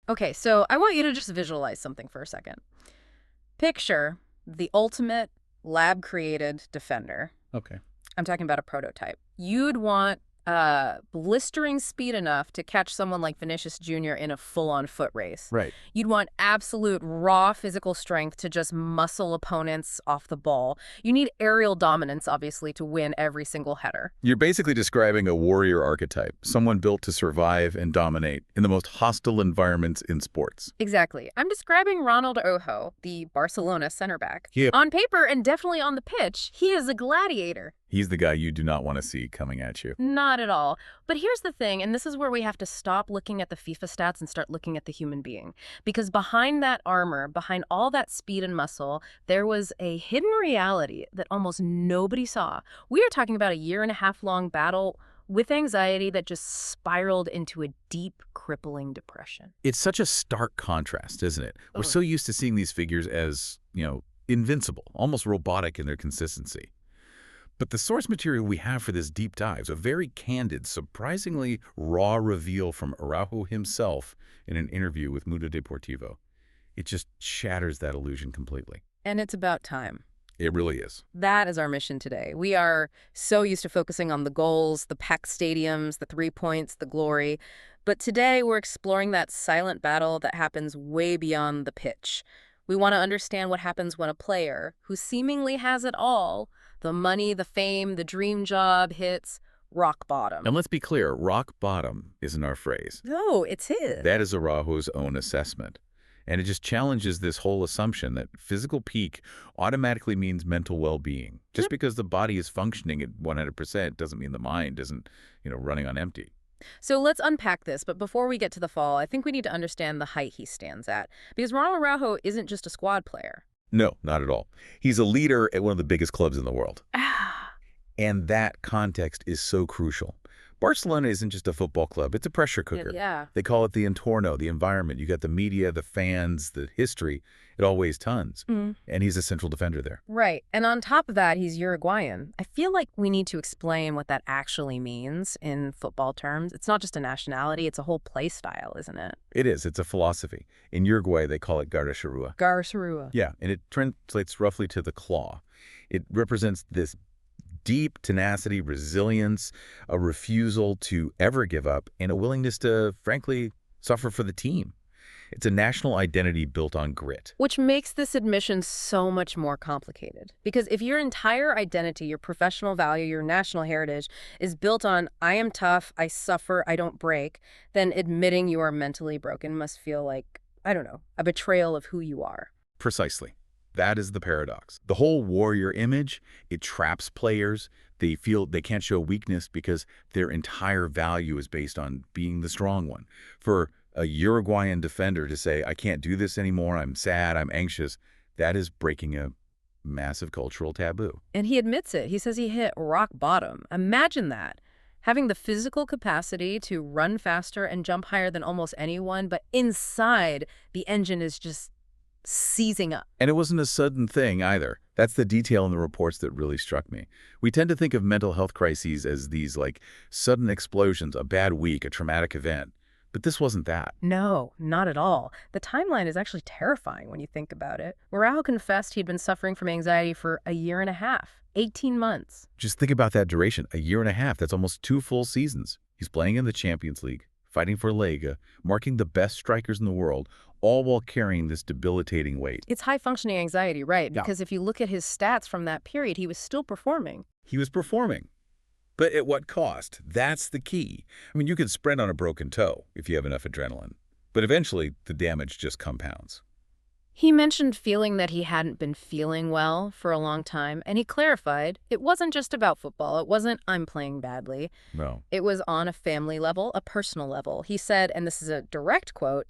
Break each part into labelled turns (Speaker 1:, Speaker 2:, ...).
Speaker 1: Okay, so I want you to just visualize something for a second. Picture the ultimate lab-created defender.
Speaker 2: Okay.
Speaker 1: I'm talking about a prototype. You'd want blistering speed enough to catch someone like Vinicius Jr. in a full-on foot race.
Speaker 2: Right.
Speaker 1: You'd want absolute raw physical strength to just muscle opponents off the ball. You need aerial dominance, obviously, to win every single header.
Speaker 2: You're basically describing a warrior archetype, someone built to survive and dominate in the most hostile environments in sports.
Speaker 1: Exactly. I'm describing Ronald Araujo, the Barcelona center back.
Speaker 2: Yeah.
Speaker 1: On paper and definitely on the pitch, he is a gladiator.
Speaker 2: He's the guy you do not want to see coming at you.
Speaker 1: Not at all. But here's the thing, and this is where we have to stop looking at the FIFA stats and start looking at the human being. Because behind that armor, behind all that speed and muscle, there was a hidden reality that almost nobody saw. We are talking about a 1.5-year-long battle with anxiety that just spiraled into a deep, crippling depression.
Speaker 2: It's such a stark contrast, isn't it? We're
Speaker 1: Totally.
Speaker 2: so used to seeing these figures as, invincible, almost robotic in their consistency. But the source material we have for this deep dive is a very candid, surprisingly raw reveal from Araujo himself in an interview with Mundo Deportivo. It just shatters that illusion completely.
Speaker 1: And it's about time.
Speaker 2: It really is.
Speaker 1: That is our mission today. We are so used to focusing on the goals, the packed stadiums, the 3 points, the glory. But today we're exploring that silent battle that happens way beyond the pitch. We want to understand what happens when a player, who seemingly has it all, the money, the fame, the dream job, hits rock bottom.
Speaker 2: And let's be clear, rock bottom isn't our phrase.
Speaker 1: No, it's his.
Speaker 2: That is Araujo's own assessment. And it just challenges this whole assumption that physical peak automatically means mental well-being. Just because the body is functioning at 100% doesn't mean the mind isn't, running on empty.
Speaker 1: So let's unpack this, but before we get to the fall, I think we need to understand the height he stands at. Because Ronald Araujo isn't just a squad player.
Speaker 2: No, not at all. He's a leader at one of the biggest clubs in the world.
Speaker 1: Ah.
Speaker 2: And that context is so crucial. Barcelona isn't just a football club. It's a pressure cooker.
Speaker 1: Yeah.
Speaker 2: They call it the entorno, the environment. You got the media, the fans, the history. It all weighs tons. And he's a central defender there.
Speaker 1: Right. And on top of that, he's Uruguayan. I feel like we need to explain what that actually means in football terms. It's not just a nationality, it's a whole play style, isn't it?
Speaker 2: It is. It's a philosophy. In Uruguay, they call it garra.
Speaker 1: Garra.
Speaker 2: Yeah, and it translates roughly to the claw. It represents this deep tenacity, resilience, a refusal to ever give up, and a willingness to, frankly, suffer for the team. It's a national identity built on grit.
Speaker 1: Which makes this admission so much more complicated. Because if your entire identity, your professional value, your national heritage is built on, I am tough, I suffer, I don't break, then admitting you are mentally broken must feel like, I don't know, a betrayal of who you are.
Speaker 2: Precisely. That is the paradox. The whole warrior image, it traps players. They feel they can't show weakness because their entire value is based on being the strong one. For a Uruguayan defender to say, I can't do this anymore, I'm sad, I'm anxious, that is breaking a massive cultural taboo.
Speaker 1: And he admits it. He says he hit rock bottom. Imagine that. Having the physical capacity to run faster and jump higher than almost anyone, but inside, the engine is just seizing up.
Speaker 2: And it wasn't a sudden thing either. That's the detail in the reports that really struck me. We tend to think of mental health crises as these sudden explosions, a bad week, a traumatic event. But this wasn't that.
Speaker 1: No, not at all. The timeline is actually terrifying when you think about it. Araujo confessed he'd been suffering from anxiety for a 1.5 years, 18 months.
Speaker 2: Just think about that duration, a 1.5 years. That's almost 2 full seasons. He's playing in the Champions League, fighting for Liga, marking the best strikers in the world, all while carrying this debilitating weight.
Speaker 1: It's high-functioning anxiety, right?
Speaker 2: Yeah.
Speaker 1: Because if you look at his stats from that period, he was still performing.
Speaker 2: He was performing. But at what cost? That's the key. I mean, you could sprint on a broken toe if you have enough adrenaline. But eventually, the damage just compounds.
Speaker 1: He mentioned feeling that he hadn't been feeling well for a long time, and he clarified it wasn't just about football. It wasn't, I'm playing badly.
Speaker 2: No.
Speaker 1: It was on a family level, a personal level. He said, and this is a direct quote,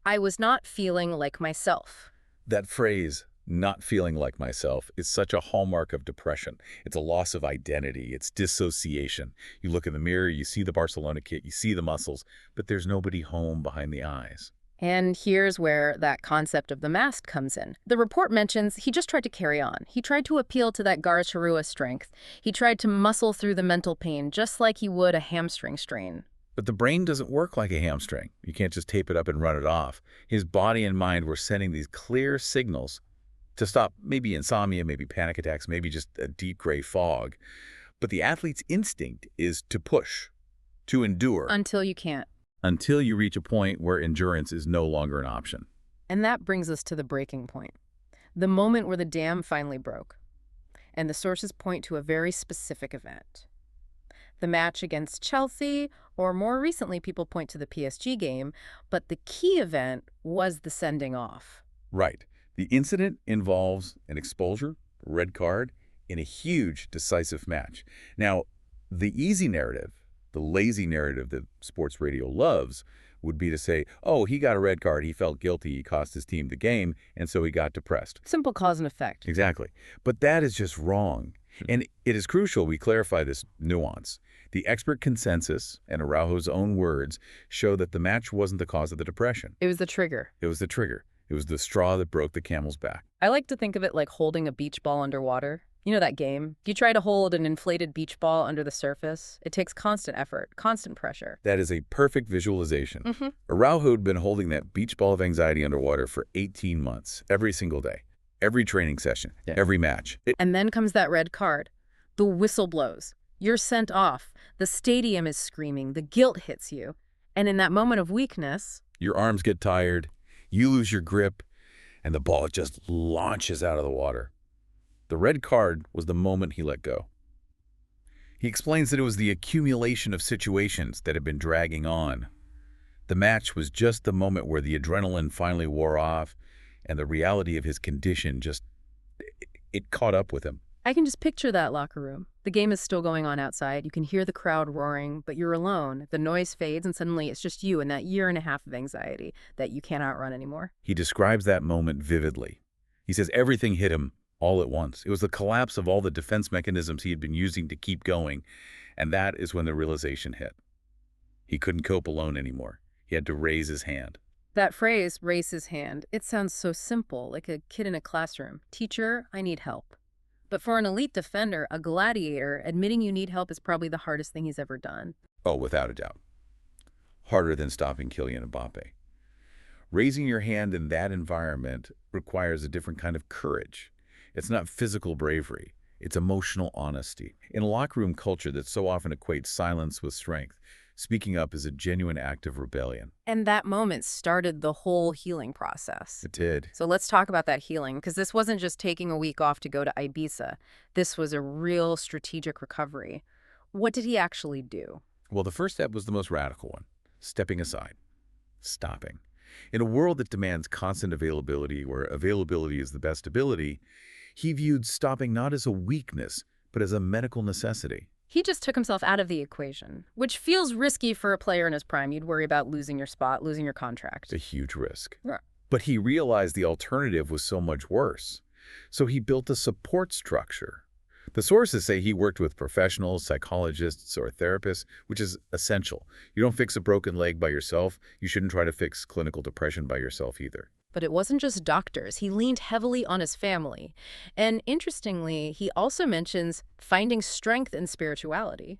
Speaker 1: I was not feeling like myself.
Speaker 2: That phrase, not feeling like myself, is such a hallmark of depression. It's a loss of identity. It's dissociation. You look in the mirror, you see the Barcelona kit, you see the muscles, but there's nobody home behind the eyes.
Speaker 1: And here's where that concept of the mask comes in. The report mentions he just tried to carry on. He tried to appeal to that garra strength. He tried to muscle through the mental pain just like he would a hamstring strain.
Speaker 2: But the brain doesn't work like a hamstring. You can't just tape it up and run it off. His body and mind were sending these clear signals to stop maybe insomnia, maybe panic attacks, maybe just a deep gray fog. But the athlete's instinct is to push, to endure,
Speaker 1: Until you can't.
Speaker 2: until you reach a point where endurance is no longer an option.
Speaker 1: And that brings us to the breaking point. The moment where the dam finally broke. And the sources point to a very specific event. The match against Chelsea, or more recently people point to the PSG game, but the key event was the sending off.
Speaker 2: Right. The incident involves an exposure, red card, in a huge decisive match. Now, the easy narrative, the lazy narrative that sports radio loves, would be to say, oh, he got a red card, he felt guilty, he cost his team the game, and so he got depressed.
Speaker 1: Simple cause and effect.
Speaker 2: Exactly. But that is just wrong. And it is crucial we clarify this nuance. The expert consensus, and Araujo's own words, show that the match wasn't the cause of the depression.
Speaker 1: It was the trigger.
Speaker 2: It was the trigger. It was the straw that broke the camel's back.
Speaker 1: I like to think of it like holding a beach ball underwater. You know that game? You try to hold an inflated beach ball under the surface. It takes constant effort, constant pressure.
Speaker 2: That is a perfect visualization. Araujo had been holding that beach ball of anxiety underwater for 18 months, every single day, every training session, every match.
Speaker 1: And then comes that red card. The whistle blows. You're sent off. The stadium is screaming. The guilt hits you. And in that moment of weakness,
Speaker 2: Your arms get tired, you lose your grip, and the ball just launches out of the water. The red card was the moment he let go. He explains that it was the accumulation of situations that had been dragging on. The match was just the moment where the adrenaline finally wore off, and the reality of his condition it caught up with him.
Speaker 1: I can just picture that locker room. The game is still going on outside. You can hear the crowd roaring, but you're alone. The noise fades, and suddenly it's just you and that year and a half of anxiety that you can't outrun anymore.
Speaker 2: He describes that moment vividly. He says everything hit him all at once. It was the collapse of all the defense mechanisms he had been using to keep going, and that is when the realization hit. He couldn't cope alone anymore. He had to raise his hand.
Speaker 1: That phrase, raise his hand, it sounds so simple, like a kid in a classroom. Teacher, I need help. But for an elite defender, a gladiator, admitting you need help is probably the hardest thing he's ever done.
Speaker 2: Oh, without a doubt. Harder than stopping Kylian Mbappe. Raising your hand in that environment requires a different kind of courage. It's not physical bravery. It's emotional honesty. In a locker room culture that so often equates silence with strength, speaking up is a genuine act of rebellion.
Speaker 1: And that moment started the whole healing process.
Speaker 2: It did.
Speaker 1: So let's talk about that healing, because this wasn't just taking a week off to go to Ibiza. This was a real strategic recovery. What did he actually do?
Speaker 2: Well, the first step was the most radical one, stepping aside, stopping. In a world that demands constant availability, where availability is the best ability, he viewed stopping not as a weakness, but as a medical necessity.
Speaker 1: He just took himself out of the equation, which feels risky for a player in his prime. You'd worry about losing your spot, losing your contract.
Speaker 2: It's a huge risk.
Speaker 1: Yeah.
Speaker 2: But he realized the alternative was so much worse. So he built a support structure. The sources say he worked with professionals, psychologists, or therapists, which is essential. You don't fix a broken leg by yourself. You shouldn't try to fix clinical depression by yourself either.
Speaker 1: But it wasn't just doctors. He leaned heavily on his family. And interestingly, he also mentions finding strength in spirituality.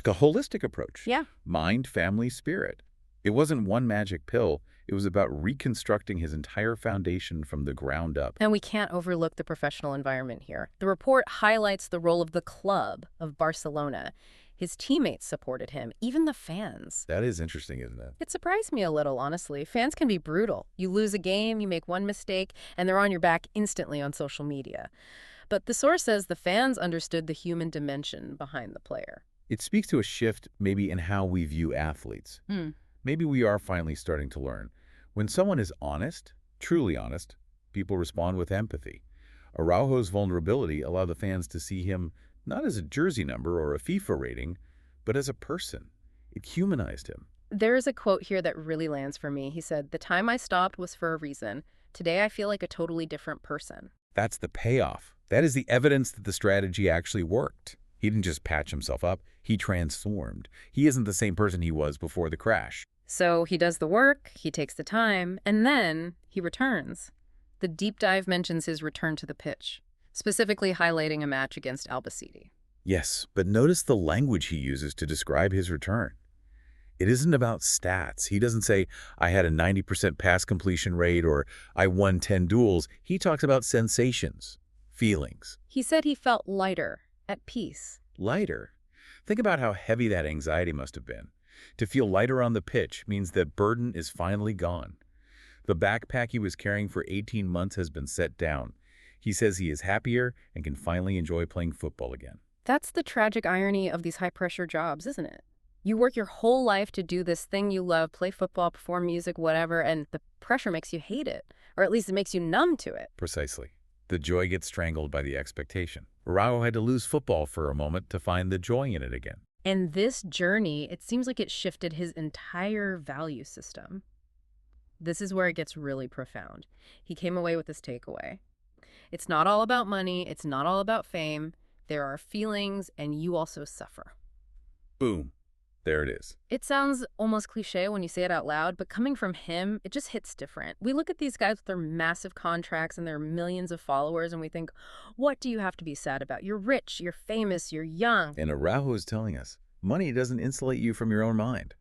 Speaker 2: Like a holistic approach.
Speaker 1: Yeah.
Speaker 2: Mind, family, spirit. It wasn't one magic pill. It was about reconstructing his entire foundation from the ground up.
Speaker 1: And we can't overlook the professional environment here. The report highlights the role of the club of Barcelona. His teammates supported him, even the fans.
Speaker 2: That is interesting, isn't it?
Speaker 1: It surprised me a little, honestly. Fans can be brutal. You lose a game, you make one mistake, and they're on your back instantly on social media. But the source says the fans understood the human dimension behind the player.
Speaker 2: It speaks to a shift maybe in how we view athletes. Maybe we are finally starting to learn. When someone is honest, truly honest, people respond with empathy. Araujo's vulnerability allowed the fans to see him not as a jersey number or a FIFA rating, but as a person. It humanized him.
Speaker 1: There is a quote here that really lands for me. He said, "The time I stopped was for a reason. Today I feel like a totally different person."
Speaker 2: That's the payoff. That is the evidence that the strategy actually worked. He didn't just patch himself up, he transformed. He isn't the same person he was before the crash.
Speaker 1: So he does the work, he takes the time, and then he returns. The deep dive mentions his return to the pitch, specifically highlighting a match against Albacete.
Speaker 2: Yes, but notice the language he uses to describe his return. It isn't about stats. He doesn't say, I had a 90% pass completion rate or I won 10 duels. He talks about sensations, feelings.
Speaker 1: He said he felt lighter, at peace.
Speaker 2: Lighter. Think about how heavy that anxiety must have been. To feel lighter on the pitch means that burden is finally gone. The backpack he was carrying for 18 months has been set down. He says he is happier and can finally enjoy playing football again.
Speaker 1: That's the tragic irony of these high-pressure jobs, isn't it? You work your whole life to do this thing you love, play football, perform music, whatever, and the pressure makes you hate it, or at least it makes you numb to it.
Speaker 2: Precisely. The joy gets strangled by the expectation. Araujo had to lose football for a moment to find the joy in it again.
Speaker 1: And this journey, it seems like it shifted his entire value system. This is where it gets really profound. He came away with this takeaway. It's not all about money. It's not all about fame. There are feelings, and you also suffer.
Speaker 2: Boom. There it is.
Speaker 1: It sounds almost cliche when you say it out loud, but coming from him, it just hits different. We look at these guys with their massive contracts and their millions of followers, and we think, what do you have to be sad about? You're rich, you're famous, you're young.
Speaker 2: And Araujo is telling us, money doesn't insulate you from your own mind.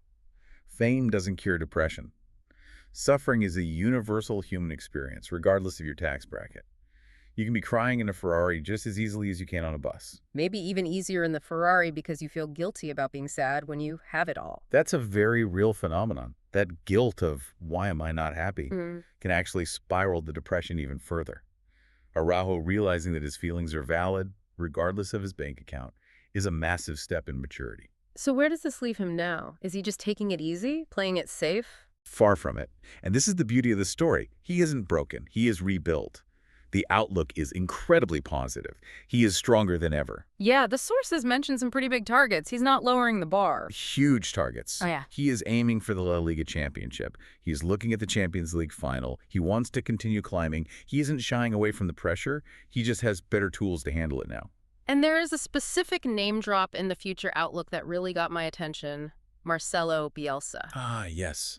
Speaker 2: Fame doesn't cure depression. Suffering is a universal human experience, regardless of your tax bracket. You can be crying in a Ferrari just as easily as you can on a bus.
Speaker 1: Maybe even easier in the Ferrari because you feel guilty about being sad when you have it all.
Speaker 2: That's a very real phenomenon. That guilt of, why am I not happy, can actually spiral the depression even further. Araujo realizing that his feelings are valid, regardless of his bank account, is a massive step in maturity.
Speaker 1: So where does this leave him now? Is he just taking it easy, playing it safe?
Speaker 2: Far from it. And this is the beauty of the story. He isn't broken. He is rebuilt. The outlook is incredibly positive. He is stronger than ever.
Speaker 1: Yeah, the sources mention some pretty big targets. He's not lowering the bar.
Speaker 2: Huge targets.
Speaker 1: Oh, yeah.
Speaker 2: He is aiming for the La Liga championship. He's looking at the Champions League final. He wants to continue climbing. He isn't shying away from the pressure. He just has better tools to handle it now.
Speaker 1: And there is a specific name drop in the future outlook that really got my attention. Marcelo Bielsa.
Speaker 2: Ah, yes.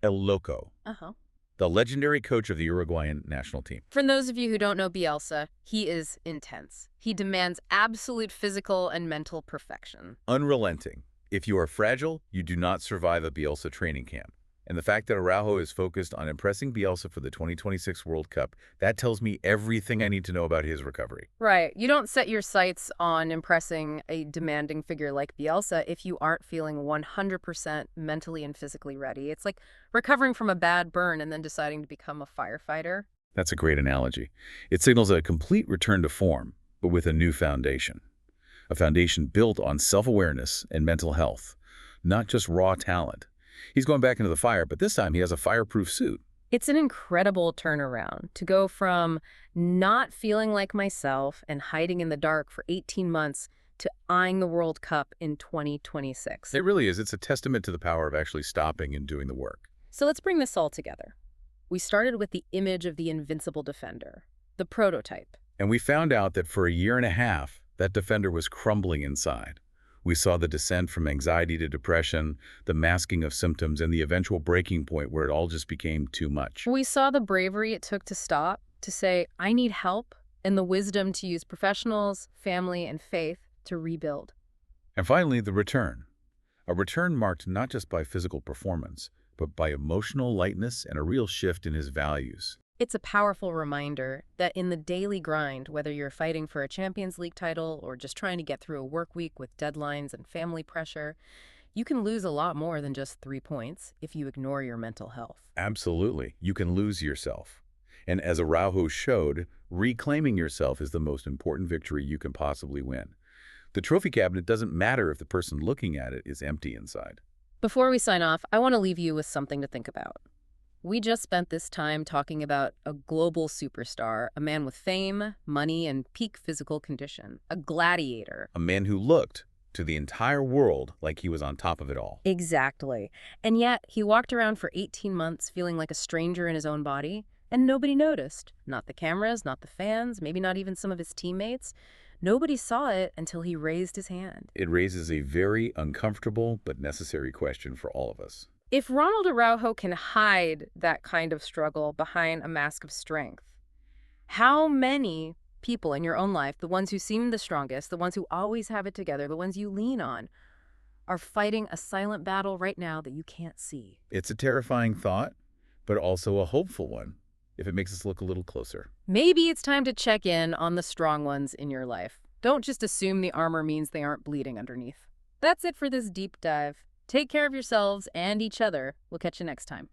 Speaker 2: El Loco.
Speaker 1: Uh-huh.
Speaker 2: The legendary coach of the Uruguayan national team.
Speaker 1: For those of you who don't know Bielsa, he is intense. He demands absolute physical and mental perfection.
Speaker 2: Unrelenting. If you are fragile, you do not survive a Bielsa training camp. And the fact that Araujo is focused on impressing Bielsa for the 2026 World Cup, that tells me everything I need to know about his recovery.
Speaker 1: Right. You don't set your sights on impressing a demanding figure like Bielsa if you aren't feeling 100% mentally and physically ready. It's like recovering from a bad burn and then deciding to become a firefighter.
Speaker 2: That's a great analogy. It signals a complete return to form, but with a new foundation. A foundation built on self-awareness and mental health, not just raw talent. He's going back into the fire, but this time he has a fireproof suit.
Speaker 1: It's an incredible turnaround to go from not feeling like myself and hiding in the dark for 18 months to eyeing the World Cup in 2026.
Speaker 2: It really is. It's a testament to the power of actually stopping and doing the work.
Speaker 1: So let's bring this all together. We started with the image of the invincible defender, the prototype.
Speaker 2: And we found out that for a year and a half, that defender was crumbling inside. We saw the descent from anxiety to depression, the masking of symptoms, and the eventual breaking point where it all just became too much.
Speaker 1: We saw the bravery it took to stop, to say, I need help, and the wisdom to use professionals, family, and faith to rebuild.
Speaker 2: And finally, the return. A return marked not just by physical performance, but by emotional lightness and a real shift in his values.
Speaker 1: It's a powerful reminder that in the daily grind, whether you're fighting for a Champions League title or just trying to get through a work week with deadlines and family pressure, you can lose a lot more than just 3 points if you ignore your mental health.
Speaker 2: Absolutely. You can lose yourself. And as Araujo showed, reclaiming yourself is the most important victory you can possibly win. The trophy cabinet doesn't matter if the person looking at it is empty inside.
Speaker 1: Before we sign off, I want to leave you with something to think about. We just spent this time talking about a global superstar, a man with fame, money, and peak physical condition, a gladiator.
Speaker 2: A man who looked to the entire world like he was on top of it all.
Speaker 1: Exactly. And yet, he walked around for 18 months feeling like a stranger in his own body, and nobody noticed. Not the cameras, not the fans, maybe not even some of his teammates. Nobody saw it until he raised his hand.
Speaker 2: It raises a very uncomfortable but necessary question for all of us.
Speaker 1: If Ronald Araujo can hide that kind of struggle behind a mask of strength, how many people in your own life, the ones who seem the strongest, the ones who always have it together, the ones you lean on, are fighting a silent battle right now that you can't see.
Speaker 2: It's a terrifying thought, but also a hopeful one, if it makes us look a little closer.
Speaker 1: Maybe it's time to check in on the strong ones in your life. Don't just assume the armor means they aren't bleeding underneath. That's it for this deep dive. Take care of yourselves and each other. We'll catch you next time.